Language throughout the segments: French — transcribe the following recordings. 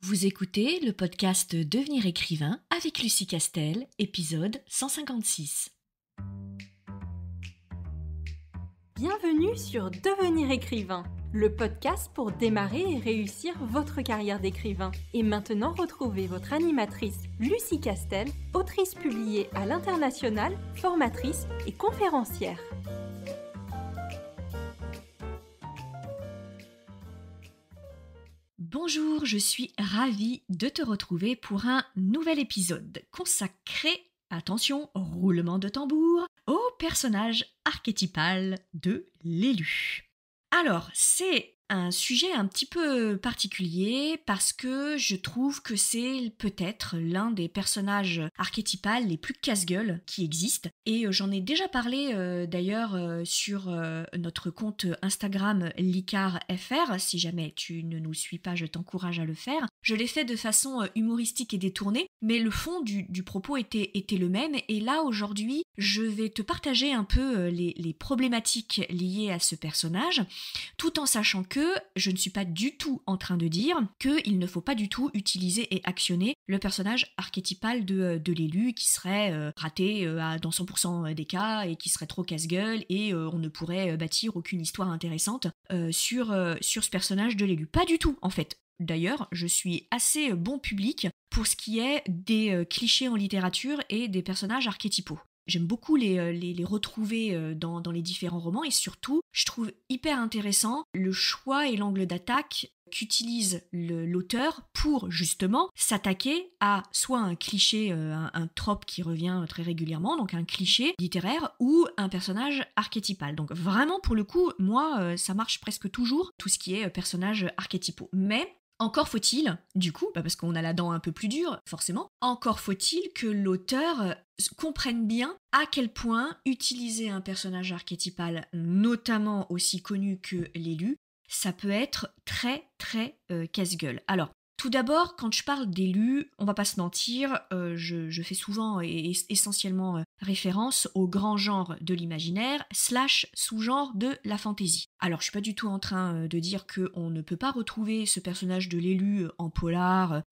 Vous écoutez le podcast Devenir écrivain avec Lucie Castel, épisode 156. Bienvenue sur Devenir écrivain, le podcast pour démarrer et réussir votre carrière d'écrivain. Et maintenant, retrouvez votre animatrice Lucie Castel, autrice publiée à l'international, formatrice et conférencière. Bonjour, je suis ravie de te retrouver pour un nouvel épisode consacré, attention, roulement de tambour, au personnage archétypal de l'élu. Alors, c'est un sujet un petit peu particulier parce que je trouve que c'est peut-être l'un des personnages archétypaux les plus casse-gueule qui existent. Et j'en ai déjà parlé d'ailleurs sur notre compte Instagram LicarFR. Si jamais tu ne nous suis pas, je t'encourage à le faire. Je l'ai fait de façon humoristique et détournée, mais le fond du propos était le même. Et là, aujourd'hui, je vais te partager un peu les problématiques liées à ce personnage, tout en sachant que je ne suis pas du tout en train de dire qu'il ne faut pas du tout utiliser et actionner le personnage archétypal de l'élu qui serait raté dans 100% des cas et qui serait trop casse-gueule et on ne pourrait bâtir aucune histoire intéressante sur ce personnage de l'élu. Pas du tout, en fait. D'ailleurs, je suis assez bon public pour ce qui est des clichés en littérature et des personnages archétypaux. J'aime beaucoup les retrouver dans les différents romans et surtout, je trouve hyper intéressant le choix et l'angle d'attaque qu'utilise l'auteur pour justement s'attaquer à soit un cliché, un trope qui revient très régulièrement, donc un cliché littéraire ou un personnage archétypal. Donc vraiment pour le coup, moi ça marche presque toujours, tout ce qui est personnages archétypaux. Mais encore faut-il, du coup, parce qu'on a la dent un peu plus dure, forcément, encore faut-il que l'auteur comprenne bien à quel point utiliser un personnage archétypal, notamment aussi connu que l'élu, ça peut être très très casse-gueule. Alors, tout d'abord, quand je parle d'élu, on va pas se mentir, je fais souvent et essentiellement référence au grand genre de l'imaginaire / sous-genre de la fantaisie. Alors, je suis pas du tout en train de dire qu'on ne peut pas retrouver ce personnage de l'élu en polar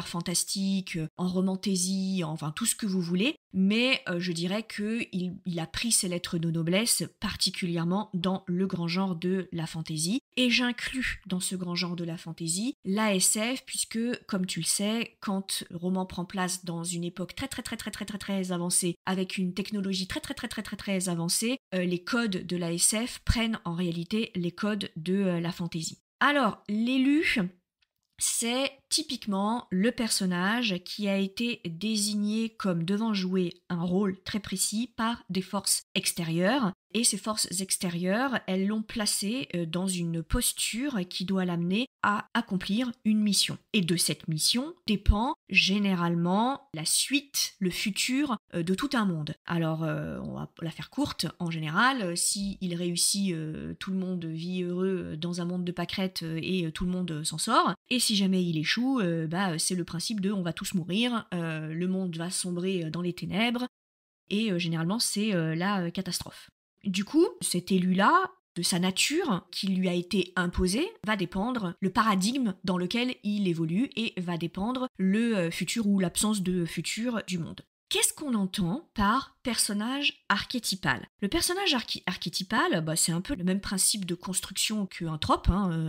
fantastique, en romantaisie, enfin tout ce que vous voulez, mais je dirais qu'il a pris ses lettres de noblesse particulièrement dans le grand genre de la fantaisie. Et j'inclus dans ce grand genre de la fantaisie l'ASF, puisque, comme tu le sais, quand le roman prend place dans une époque très avancée, avec une technologie très avancée, les codes de l'ASF prennent en réalité les codes de la fantaisie. Alors, l'élu, c'est typiquement le personnage qui a été désigné comme devant jouer un rôle très précis par des forces extérieures. Et ces forces extérieures, elles l'ont placé dans une posture qui doit l'amener à accomplir une mission. Et de cette mission dépend généralement la suite, le futur de tout un monde. Alors, on va la faire courte. En général, s'il réussit, tout le monde vit heureux dans un monde de pâquerettes et tout le monde s'en sort. Et si jamais il échoue, c'est le principe de on va tous mourir, le monde va sombrer dans les ténèbres. Et généralement, c'est la catastrophe. Du coup, cet élu-là, de sa nature qui lui a été imposée, va dépendre le paradigme dans lequel il évolue et va dépendre le futur ou l'absence de futur du monde. Qu'est-ce qu'on entend par personnage archétypal ? Le personnage archétypal, c'est un peu le même principe de construction qu'un trope,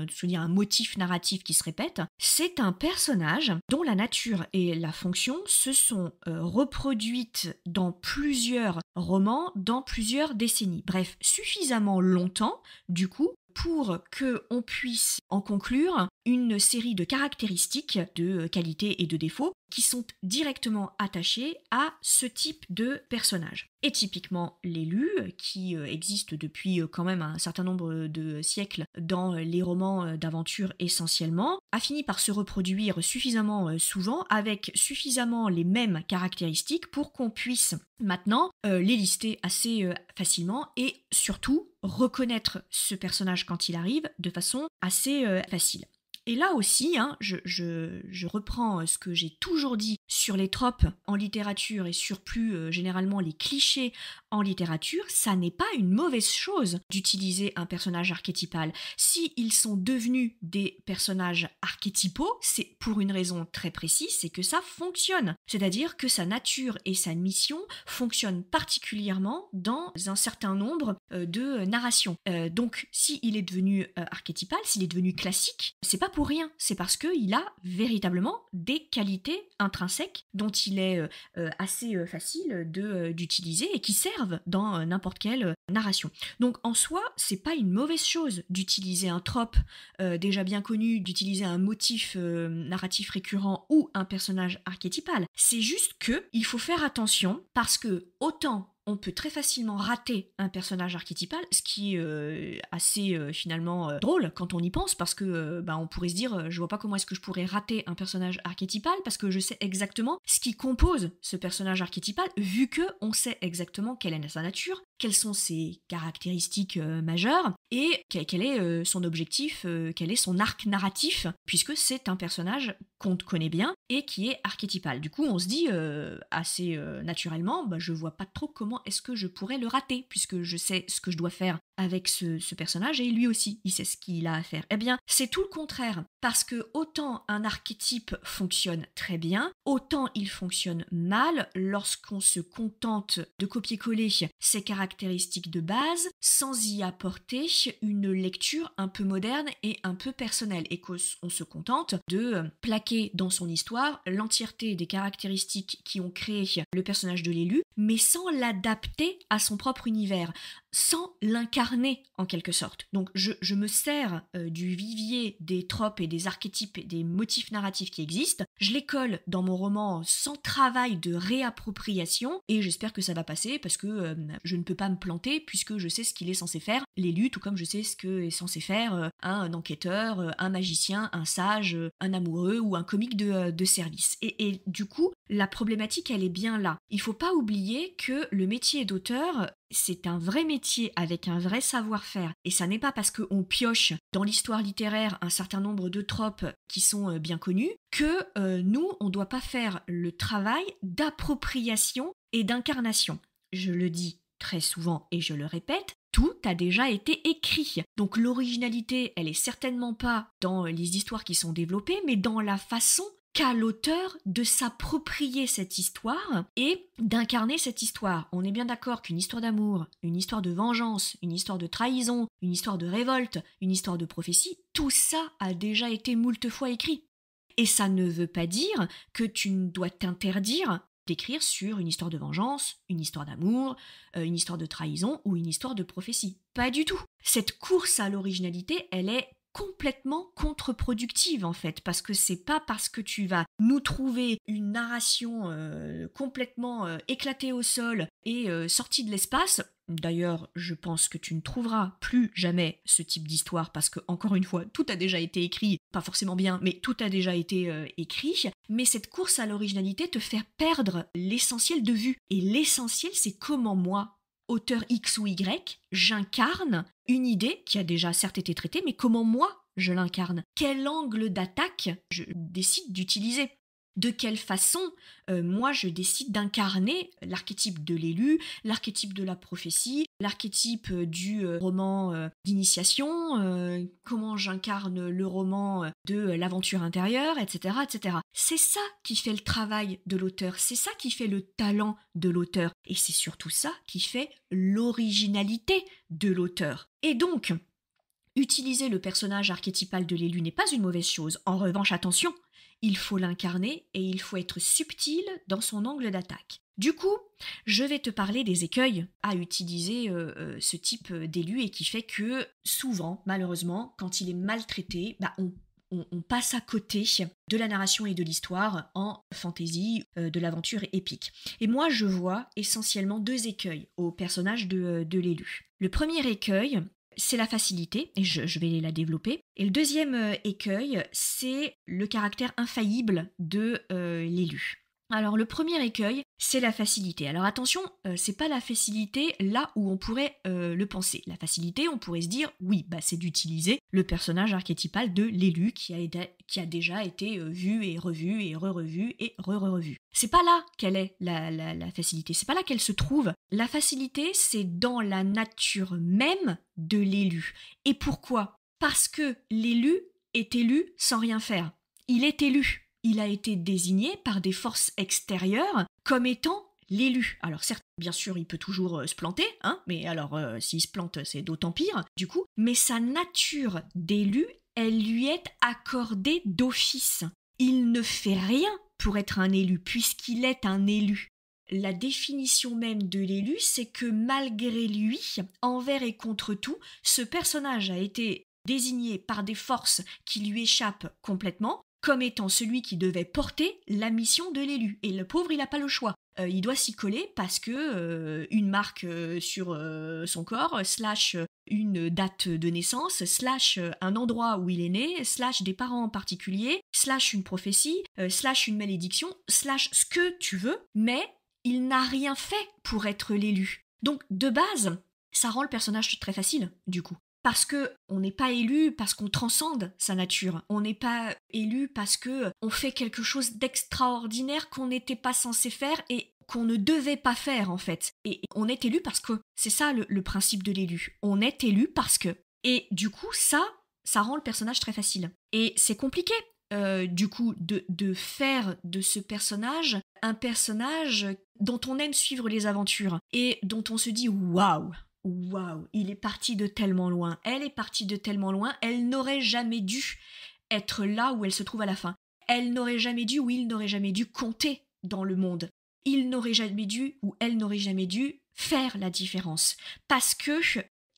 c'est-à-dire un motif narratif qui se répète. C'est un personnage dont la nature et la fonction se sont reproduites dans plusieurs romans, dans plusieurs décennies. Bref, suffisamment longtemps, du coup, pour qu'on puisse en conclure une série de caractéristiques, de qualités et de défauts qui sont directement attachés à ce type de personnage. Et typiquement l'élu, qui existe depuis quand même un certain nombre de siècles dans les romans d'aventure essentiellement, a fini par se reproduire suffisamment souvent avec suffisamment les mêmes caractéristiques pour qu'on puisse maintenant les lister assez facilement et surtout reconnaître ce personnage quand il arrive de façon assez facile. Et là aussi, je reprends ce que j'ai toujours dit sur les tropes en littérature et sur plus généralement les clichés en littérature, ça n'est pas une mauvaise chose d'utiliser un personnage archétypal. Si ils sont devenus des personnages archétypaux, c'est pour une raison très précise, c'est que ça fonctionne. C'est-à-dire que sa nature et sa mission fonctionnent particulièrement dans un certain nombre de narrations. Donc, s'il est devenu archétypal, s'il est devenu classique, c'est pas pour rien. C'est parce qu'il a véritablement des qualités intrinsèques dont il est assez facile d'utiliser et qui servent dans n'importe quelle narration. Donc en soi, c'est pas une mauvaise chose d'utiliser un trope déjà bien connu, d'utiliser un motif narratif récurrent ou un personnage archétypal. C'est juste que il faut faire attention parce que autant on peut très facilement rater un personnage archétypal, ce qui est assez finalement drôle quand on y pense, parce que on pourrait se dire, je vois pas comment est-ce que je pourrais rater un personnage archétypal, parce que je sais exactement ce qui compose ce personnage archétypal, vu que on sait exactement quelle est sa nature, quelles sont ses caractéristiques majeures, et quel est son objectif, quel est son arc narratif, puisque c'est un personnage qu'on connaît bien et qui est archétypal. Du coup, on se dit assez naturellement, je vois pas trop comment est-ce que je pourrais le rater, puisque je sais ce que je dois faire avec ce personnage, et lui aussi, il sait ce qu'il a à faire. Eh bien, c'est tout le contraire, parce que autant un archétype fonctionne très bien, autant il fonctionne mal lorsqu'on se contente de copier-coller ses caractéristiques de base, sans y apporter une lecture un peu moderne et un peu personnelle, et qu'on se contente de plaquer dans son histoire l'entièreté des caractéristiques qui ont créé le personnage de l'élu, mais sans l'adapter à son propre univers, sans l'incarner en quelque sorte. Donc je me sers du vivier des tropes et des archétypes et des motifs narratifs qui existent, je les colle dans mon roman sans travail de réappropriation, et j'espère que ça va passer parce que je ne peux pas me planter puisque je sais ce qu'il est censé faire, l'élu, tout comme je sais ce que est censé faire un enquêteur, un magicien, un sage, un amoureux ou un comique de service. Et du coup, la problématique, elle est bien là. Il faut pas oublier que le métier d'auteur, c'est un vrai métier avec un vrai savoir-faire. Et ça n'est pas parce qu'on pioche dans l'histoire littéraire un certain nombre de tropes qui sont bien connus que nous, on ne doit pas faire le travail d'appropriation et d'incarnation. Je le dis très souvent et je le répète, tout a déjà été écrit. Donc l'originalité, elle est certainement pas dans les histoires qui sont développées, mais dans la façon qu'a l'auteur de s'approprier cette histoire et d'incarner cette histoire. On est bien d'accord qu'une histoire d'amour, une histoire de vengeance, une histoire de trahison, une histoire de révolte, une histoire de prophétie, tout ça a déjà été moult fois écrit. Et ça ne veut pas dire que tu dois t'interdire d'écrire sur une histoire de vengeance, une histoire d'amour, une histoire de trahison ou une histoire de prophétie. Pas du tout. Cette course à l'originalité, elle est complètement contre-productive en fait, parce que c'est pas parce que tu vas nous trouver une narration complètement éclatée au sol et sortie de l'espace. D'ailleurs, je pense que tu ne trouveras plus jamais ce type d'histoire parce que, encore une fois, tout a déjà été écrit, pas forcément bien, mais tout a déjà été écrit. Mais cette course à l'originalité te fait perdre l'essentiel de vue. Et l'essentiel, c'est comment moi, auteur X ou Y, j'incarne une idée qui a déjà certes été traitée, mais comment moi je l'incarne. Quel angle d'attaque je décide d'utiliser. De quelle façon moi je décide d'incarner l'archétype de l'élu, l'archétype de la prophétie, l'archétype du roman d'initiation, comment j'incarne le roman de l'aventure intérieure, etc., etc. C'est ça qui fait le travail de l'auteur, c'est ça qui fait le talent de l'auteur, et c'est surtout ça qui fait l'originalité de l'auteur. Et donc, utiliser le personnage archétypal de l'élu n'est pas une mauvaise chose. En revanche, attention, il faut l'incarner et il faut être subtil dans son angle d'attaque. Du coup, je vais te parler des écueils à utiliser ce type d'élu et qui fait que souvent, malheureusement, quand il est maltraité, on passe à côté de la narration et de l'histoire en fantasy, de l'aventure épique. Et moi, je vois essentiellement deux écueils au personnage de l'élu. Le premier écueil, c'est la facilité, et je vais la développer. Et le deuxième écueil, c'est le caractère infaillible de l'élu. Alors le premier écueil, c'est la facilité. Alors attention, c'est pas la facilité là où on pourrait le penser. La facilité, on pourrait se dire, oui, c'est d'utiliser le personnage archétypal de l'élu qui a déjà été vu et revu et re-revu et re-revu. C'est pas là qu'elle est la facilité, c'est pas là qu'elle se trouve. La facilité, c'est dans la nature même de l'élu. Et pourquoi ? Parce que l'élu est élu sans rien faire. Il est élu. Il a été désigné par des forces extérieures comme étant l'élu. Alors certes, bien sûr, il peut toujours se planter, mais alors s'il se plante, c'est d'autant pire, du coup. Mais sa nature d'élu, elle lui est accordée d'office. Il ne fait rien pour être un élu, puisqu'il est un élu. La définition même de l'élu, c'est que malgré lui, envers et contre tout, ce personnage a été désigné par des forces qui lui échappent complètement, comme étant celui qui devait porter la mission de l'élu. Et le pauvre, il n'a pas le choix. Il doit s'y coller parce que une marque sur son corps, / une date de naissance, / un endroit où il est né, / des parents en particulier, / une prophétie, / une malédiction, / ce que tu veux, mais il n'a rien fait pour être l'élu. Donc, de base, ça rend le personnage très facile, du coup. Parce que on n'est pas élu parce qu'on transcende sa nature. On n'est pas élu parce que on fait quelque chose d'extraordinaire qu'on n'était pas censé faire et qu'on ne devait pas faire en fait. Et on est élu parce que c'est ça le principe de l'élu. On est élu parce que. Et du coup ça rend le personnage très facile. Et c'est compliqué du coup de faire de ce personnage un personnage dont on aime suivre les aventures et dont on se dit waouh. Waouh, il est parti de tellement loin, elle est partie de tellement loin, elle n'aurait jamais dû être là où elle se trouve à la fin. Elle n'aurait jamais dû ou il n'aurait jamais dû compter dans le monde. Il n'aurait jamais dû ou elle n'aurait jamais dû faire la différence. Parce que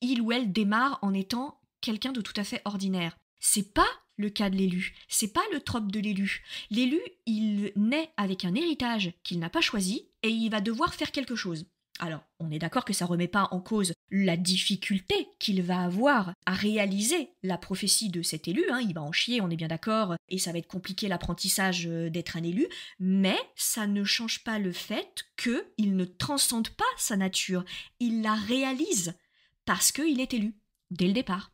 il ou elle démarre en étant quelqu'un de tout à fait ordinaire. C'est pas le cas de l'élu, c'est pas le trope de l'élu. L'élu, il naît avec un héritage qu'il n'a pas choisi et il va devoir faire quelque chose. Alors, on est d'accord que ça remet pas en cause la difficulté qu'il va avoir à réaliser la prophétie de cet élu, il va en chier, on est bien d'accord, et ça va être compliqué l'apprentissage d'être un élu, mais ça ne change pas le fait qu'il ne transcende pas sa nature, il la réalise parce qu'il est élu, dès le départ.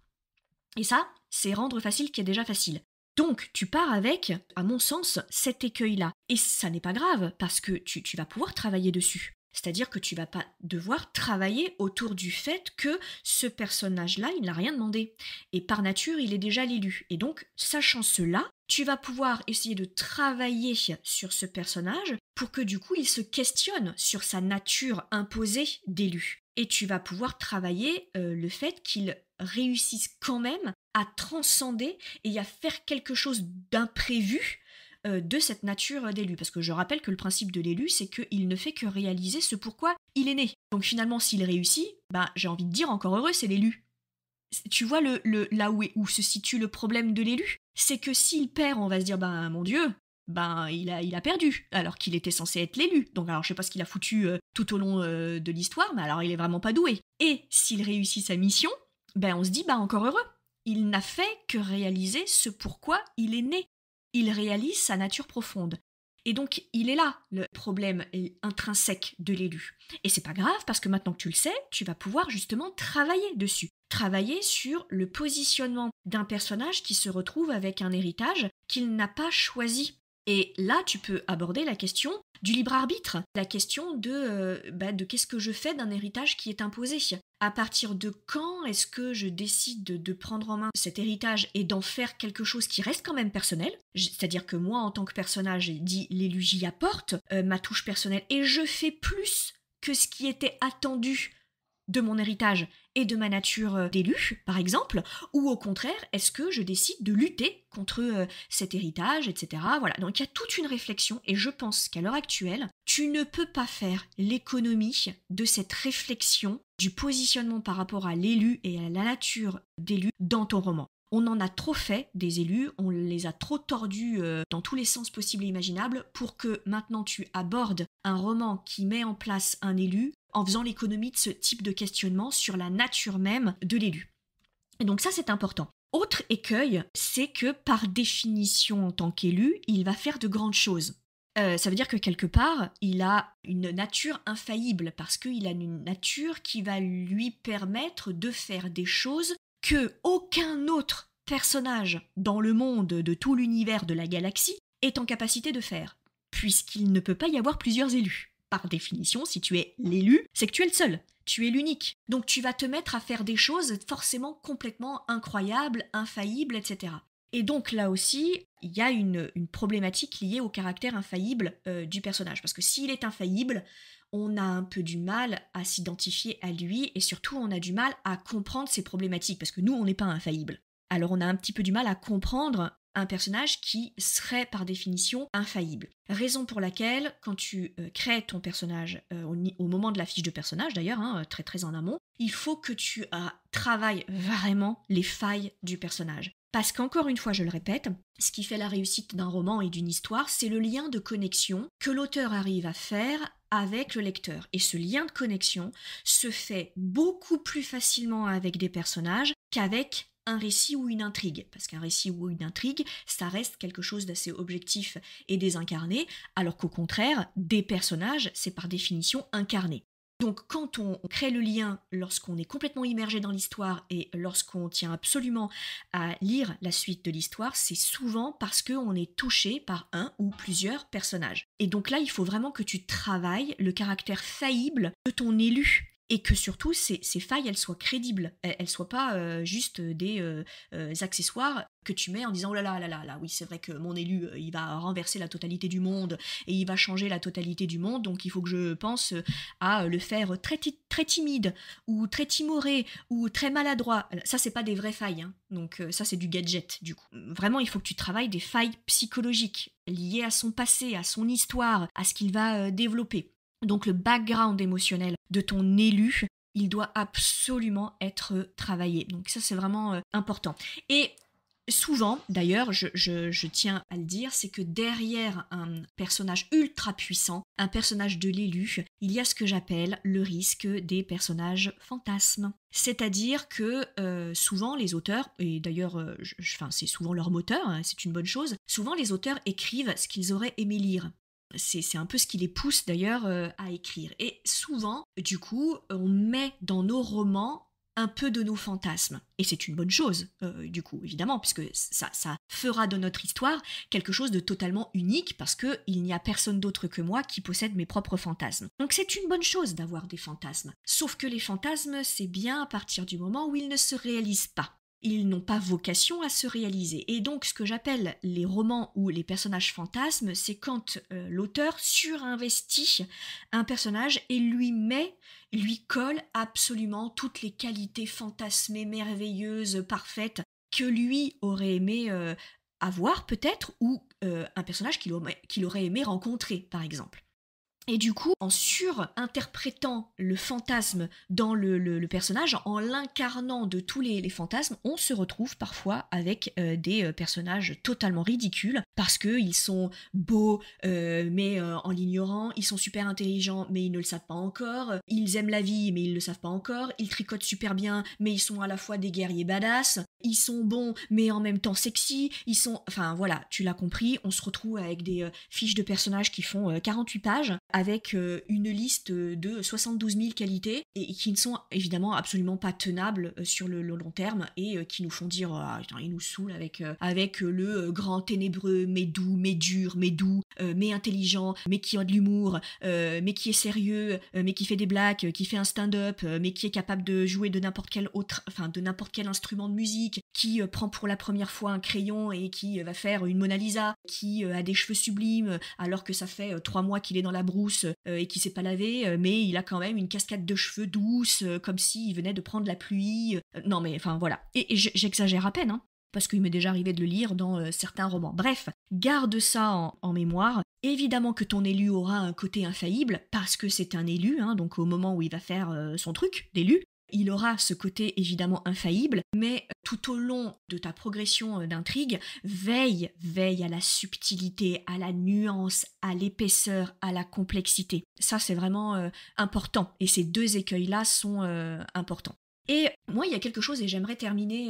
Et ça, c'est rendre facile qui est déjà facile. Donc, tu pars avec, à mon sens, cet écueil-là. Et ça n'est pas grave, parce que tu vas pouvoir travailler dessus. C'est-à-dire que tu vas pas devoir travailler autour du fait que ce personnage-là, il n'a rien demandé. Et par nature, il est déjà l'élu. Et donc, sachant cela, tu vas pouvoir essayer de travailler sur ce personnage pour que du coup, il se questionne sur sa nature imposée d'élu. Et tu vas pouvoir travailler le fait qu'il réussisse quand même à transcender et à faire quelque chose d'imprévu de cette nature d'élu. Parce que je rappelle que le principe de l'élu, c'est qu'il ne fait que réaliser ce pourquoi il est né. Donc finalement, s'il réussit, j'ai envie de dire encore heureux, c'est l'élu. Tu vois là où se situe le problème de l'élu, c'est que s'il perd, on va se dire, mon Dieu, il a perdu, alors qu'il était censé être l'élu. Donc alors je sais pas ce qu'il a foutu tout au long de l'histoire, mais alors il est vraiment pas doué. Et s'il réussit sa mission, on se dit, encore heureux. Il n'a fait que réaliser ce pourquoi il est né. Il réalise sa nature profonde. Et donc, il est là, le problème intrinsèque de l'élu. Et c'est pas grave, parce que maintenant que tu le sais, tu vas pouvoir justement travailler dessus. Travailler sur le positionnement d'un personnage qui se retrouve avec un héritage qu'il n'a pas choisi. Et là, tu peux aborder la question du libre arbitre, la question de qu'est-ce que je fais d'un héritage qui est imposé. À partir de quand est-ce que je décide de prendre en main cet héritage et d'en faire quelque chose qui reste quand même personnel ? C'est-à-dire que moi, en tant que personnage, j'ai dit l'élu, j'y apporte ma touche personnelle et je fais plus que ce qui était attendu de mon héritage et de ma nature d'élu, par exemple, ou au contraire, est-ce que je décide de lutter contre cet héritage, etc. Voilà, donc il y a toute une réflexion et je pense qu'à l'heure actuelle, tu ne peux pas faire l'économie de cette réflexion du positionnement par rapport à l'élu et à la nature d'élu dans ton roman. On en a trop fait des élus, on les a trop tordus dans tous les sens possibles et imaginables pour que maintenant tu abordes un roman qui met en place un élu en faisant l'économie de ce type de questionnement sur la nature même de l'élu. Et donc ça, c'est important. Autre écueil, c'est que par définition en tant qu'élu, il va faire de grandes choses. Ça veut dire que quelque part, il a une nature infaillible parce qu'il a une nature qui va lui permettre de faire des choses que aucun autre personnage dans le monde de tout l'univers de la galaxie est en capacité de faire, puisqu'il ne peut pas y avoir plusieurs élus. Par définition, si tu es l'élu, c'est que tu es le seul, tu es l'unique. Donc tu vas te mettre à faire des choses forcément complètement incroyables, infaillibles, etc. Et donc là aussi, il y a une problématique liée au caractère infaillible du personnage. Parce que s'il est infaillible, on a un peu du mal à s'identifier à lui et surtout on a du mal à comprendre ses problématiques. Parce que nous, on n'est pas infaillible. Alors on a un petit peu du mal à comprendre un personnage qui serait par définition infaillible. Raison pour laquelle, quand tu crées ton personnage, au moment de la fiche de personnage d'ailleurs, très très en amont, il faut que tu travailles vraiment les failles du personnage. Parce qu'encore une fois, je le répète, ce qui fait la réussite d'un roman et d'une histoire, c'est le lien de connexion que l'auteur arrive à faire avec le lecteur. Et ce lien de connexion se fait beaucoup plus facilement avec des personnages qu'avec un récit ou une intrigue. Parce qu'un récit ou une intrigue, ça reste quelque chose d'assez objectif et désincarné, alors qu'au contraire, des personnages, c'est par définition incarné. Donc quand on crée le lien, lorsqu'on est complètement immergé dans l'histoire et lorsqu'on tient absolument à lire la suite de l'histoire, c'est souvent parce qu'on est touché par un ou plusieurs personnages. Et donc là, il faut vraiment que tu travailles le caractère faillible de ton élu. Et que surtout, ces failles, elles soient crédibles. Elles ne soient pas juste des accessoires que tu mets en disant « Oh là là, là là, là, oui, c'est vrai que mon élu, il va renverser la totalité du monde et il va changer la totalité du monde, donc il faut que je pense à le faire très timide ou très timoré ou très maladroit. » Ça, c'est pas des vraies failles, hein. Donc ça, c'est du gadget, du coup. Vraiment, il faut que tu travailles des failles psychologiques liées à son passé, à son histoire, à ce qu'il va développer. Donc le background émotionnel de ton élu, il doit absolument être travaillé. Donc ça, c'est vraiment important. Et souvent, d'ailleurs, je tiens à le dire, c'est que derrière un personnage ultra puissant, un personnage de l'élu, il y a ce que j'appelle le risque des personnages fantasmes. C'est-à-dire que souvent les auteurs, et d'ailleurs c'est souvent leur moteur, hein, c'est une bonne chose, souvent les auteurs écrivent ce qu'ils auraient aimé lire. C'est un peu ce qui les pousse d'ailleurs à écrire. Et souvent, du coup, on met dans nos romans un peu de nos fantasmes. Et c'est une bonne chose, du coup, évidemment, puisque ça fera de notre histoire quelque chose de totalement unique, parce qu'il n'y a personne d'autre que moi qui possède mes propres fantasmes. Donc c'est une bonne chose d'avoir des fantasmes. Sauf que les fantasmes, c'est bien à partir du moment où ils ne se réalisent pas. Ils n'ont pas vocation à se réaliser. Et donc, ce que j'appelle les romans où les personnages fantasmes, c'est quand l'auteur surinvestit un personnage et lui colle absolument toutes les qualités fantasmées, merveilleuses, parfaites, que lui aurait aimé avoir peut-être, ou un personnage qu'il aurait aimé rencontrer, par exemple. Et du coup, en surinterprétant le fantasme dans le personnage, en l'incarnant de tous les fantasmes, on se retrouve parfois avec des personnages totalement ridicules, parce qu'ils sont beaux, mais en l'ignorant, ils sont super intelligents, mais ils ne le savent pas encore, ils aiment la vie, mais ils ne le savent pas encore, ils tricotent super bien, mais ils sont à la fois des guerriers badass, ils sont bons, mais en même temps sexy, enfin voilà, tu l'as compris, on se retrouve avec des fiches de personnages qui font 48 pages, avec une liste de 72 000 qualités et qui ne sont évidemment absolument pas tenables sur le long terme et qui nous font dire ah, putain, il nous saoule avec le grand ténébreux, mais doux, mais dur, mais doux, mais intelligent, mais qui a de l'humour, mais qui est sérieux, mais qui fait des blagues, qui fait un stand-up, mais qui est capable de jouer de n'importe quel instrument de musique, qui prend pour la première fois un crayon et qui va faire une Mona Lisa, qui a des cheveux sublimes alors que ça fait 3 mois qu'il est dans la brousse et qui s'est pas lavé, mais il a quand même une cascade de cheveux douce, comme s'il venait de prendre la pluie. Non mais enfin voilà. Et j'exagère à peine, hein, parce qu'il m'est déjà arrivé de le lire dans certains romans. Bref, garde ça en mémoire. Évidemment que ton élu aura un côté infaillible, parce que c'est un élu, hein, donc au moment où il va faire son truc d'élu, il aura ce côté évidemment infaillible, mais tout au long de ta progression d'intrigue, veille à la subtilité, à la nuance, à l'épaisseur, à la complexité. Ça, c'est vraiment important. Et ces deux écueils-là sont importants. Et moi, il y a quelque chose, et j'aimerais terminer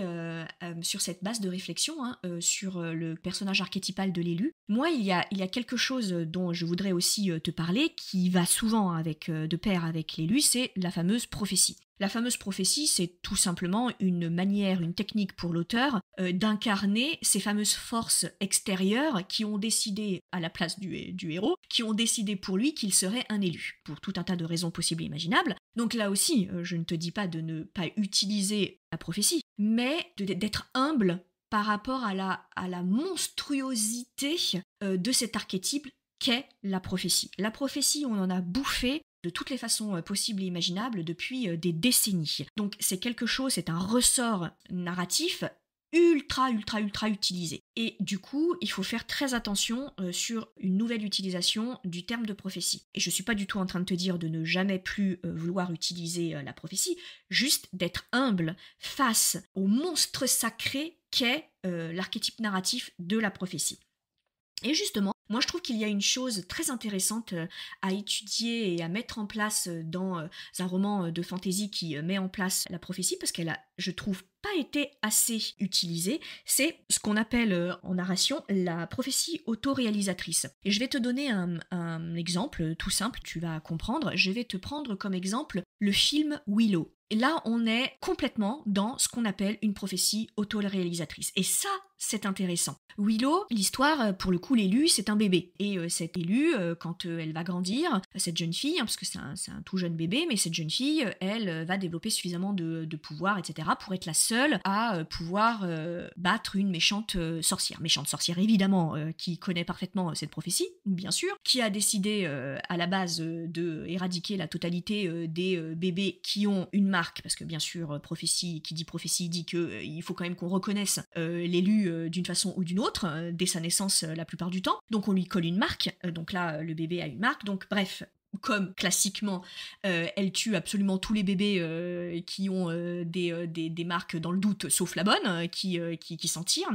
sur cette base de réflexion, sur le personnage archétypal de l'élu. Moi, il y a quelque chose dont je voudrais aussi te parler, qui va souvent de pair avec l'élu, c'est la fameuse prophétie. La fameuse prophétie, c'est tout simplement une manière, une technique pour l'auteur d'incarner ces fameuses forces extérieures qui ont décidé, à la place du héros, qui ont décidé pour lui qu'il serait un élu, pour tout un tas de raisons possibles et imaginables. Donc là aussi, je ne te dis pas de ne pas utiliser la prophétie, mais d'être humble par rapport à la monstruosité de cet archétype qu'est la prophétie. La prophétie, on en a bouffé de toutes les façons possibles et imaginables depuis des décennies. Donc c'est quelque chose, c'est un ressort narratif ultra utilisé. Et du coup, il faut faire très attention sur une nouvelle utilisation du terme de prophétie. Et je suis pas du tout en train de te dire de ne jamais plus vouloir utiliser la prophétie, juste d'être humble face au monstre sacré qu'est l'archétype narratif de la prophétie. Et justement, moi je trouve qu'il y a une chose très intéressante à étudier et à mettre en place dans un roman de fantasy qui met en place la prophétie, parce qu'elle a, je trouve, pas été assez utilisée, c'est ce qu'on appelle en narration la prophétie autoréalisatrice. Et je vais te donner un exemple tout simple, tu vas comprendre. Je vais te prendre comme exemple le film Willow. Et là, on est complètement dans ce qu'on appelle une prophétie autoréalisatrice. Et ça, c'est intéressant. Willow, l'histoire, pour le coup, l'élu, c'est un bébé. Et cet élu, quand elle va grandir, cette jeune fille, parce que c'est un tout jeune bébé, mais cette jeune fille, elle va développer suffisamment de pouvoir, etc., pour être la seule à pouvoir battre une méchante sorcière. Méchante sorcière, évidemment, qui connaît parfaitement cette prophétie, bien sûr, qui a décidé à la base de éradiquer la totalité des bébés qui ont une marque, parce que bien sûr, prophétie, qui dit prophétie, dit qu'il faut quand même qu'on reconnaisse l'élu d'une façon ou d'une autre, dès sa naissance la plupart du temps. Donc on lui colle une marque, donc là le bébé a une marque, donc bref, comme classiquement, elle tue absolument tous les bébés qui ont des marques dans le doute, sauf la bonne, qui s'en tire.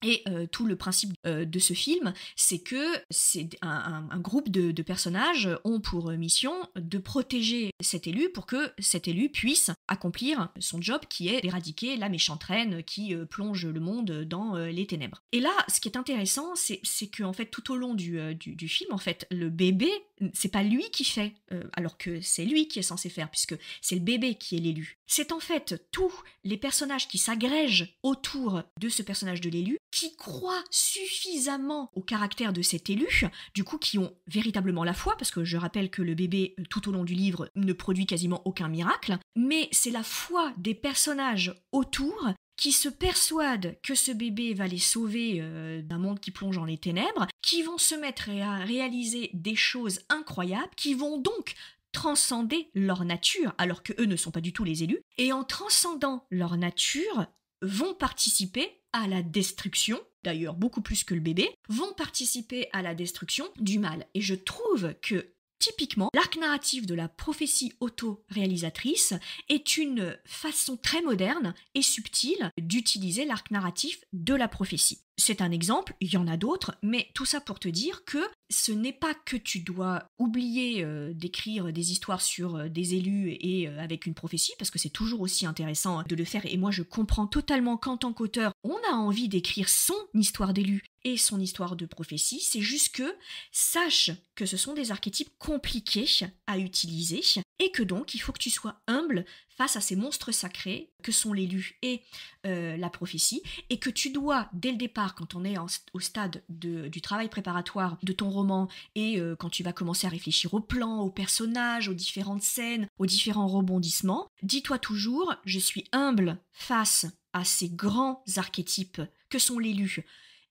Et tout le principe de ce film, c'est que c'est un groupe de personnages ont pour mission de protéger cet élu pour que cet élu puisse accomplir son job qui est d'éradiquer la méchante reine qui plonge le monde dans les ténèbres. Et là, ce qui est intéressant, c'est que en fait, tout au long du film, en fait, le bébé, c'est pas lui qui fait, alors que c'est lui qui est censé faire, puisque c'est le bébé qui est l'élu. C'est en fait tous les personnages qui s'agrègent autour de ce personnage de l'élu, qui croient suffisamment au caractère de cet élu, du coup qui ont véritablement la foi, parce que je rappelle que le bébé, tout au long du livre, ne produit quasiment aucun miracle, mais c'est la foi des personnages autour qui se persuadent que ce bébé va les sauver d'un monde qui plonge dans les ténèbres, qui vont se mettre à réaliser des choses incroyables, qui vont donc transcender leur nature, alors que eux ne sont pas du tout les élus, et en transcendant leur nature, vont participer à la destruction, d'ailleurs beaucoup plus que le bébé, vont participer à la destruction du mal. Et je trouve que typiquement, l'arc narratif de la prophétie auto-réalisatrice est une façon très moderne et subtile d'utiliser l'arc narratif de la prophétie. C'est un exemple, il y en a d'autres, mais tout ça pour te dire que ce n'est pas que tu dois oublier d'écrire des histoires sur des élus et avec une prophétie, parce que c'est toujours aussi intéressant de le faire, et moi je comprends totalement qu'en tant qu'auteur, on a envie d'écrire son histoire d'élu et son histoire de prophétie, c'est juste que sache que ce sont des archétypes compliqués à utiliser, et que donc il faut que tu sois humble face à ces monstres sacrés que sont l'élu et la prophétie, et que tu dois, dès le départ, quand on est au stade du travail préparatoire de ton roman, et quand tu vas commencer à réfléchir au plan, aux personnages, aux différentes scènes, aux différents rebondissements, dis-toi toujours, je suis humble face à ces grands archétypes que sont l'élu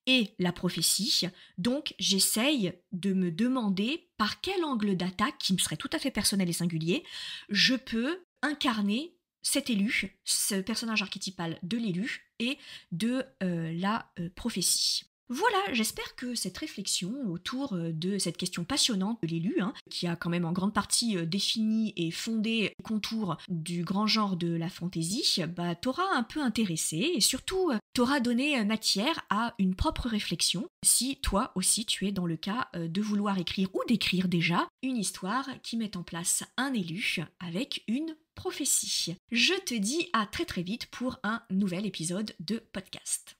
et la prophétie, donc j'essaye de me demander par quel angle d'attaque, qui me serait tout à fait personnel et singulier, je peux incarner cet élu, ce personnage archétypal de l'élu et de la prophétie. Voilà, j'espère que cette réflexion autour de cette question passionnante de l'élu, qui a quand même en grande partie défini et fondé les contours du grand genre de la fantasy, t'aura un peu intéressé, et surtout t'aura donné matière à une propre réflexion, si toi aussi tu es dans le cas de vouloir écrire ou d'écrire déjà une histoire qui met en place un élu avec une prophétie. Je te dis à très très vite pour un nouvel épisode de podcast.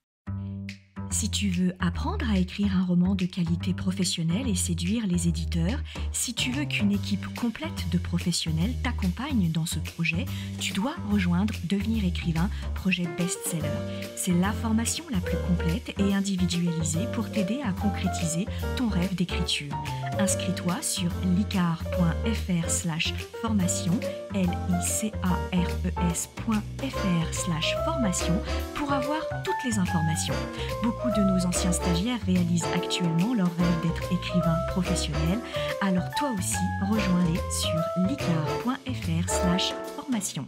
Si tu veux apprendre à écrire un roman de qualité professionnelle et séduire les éditeurs, si tu veux qu'une équipe complète de professionnels t'accompagne dans ce projet, tu dois rejoindre Devenir écrivain, projet best-seller. C'est la formation la plus complète et individualisée pour t'aider à concrétiser ton rêve d'écriture. Inscris-toi sur licar.fr/formation, licares.fr/formation pour avoir toutes les informations. Beaucoup de nos anciens stagiaires réalisent actuellement leur rêve d'être écrivain professionnel, alors toi aussi, rejoins-les sur licar.fr/formation.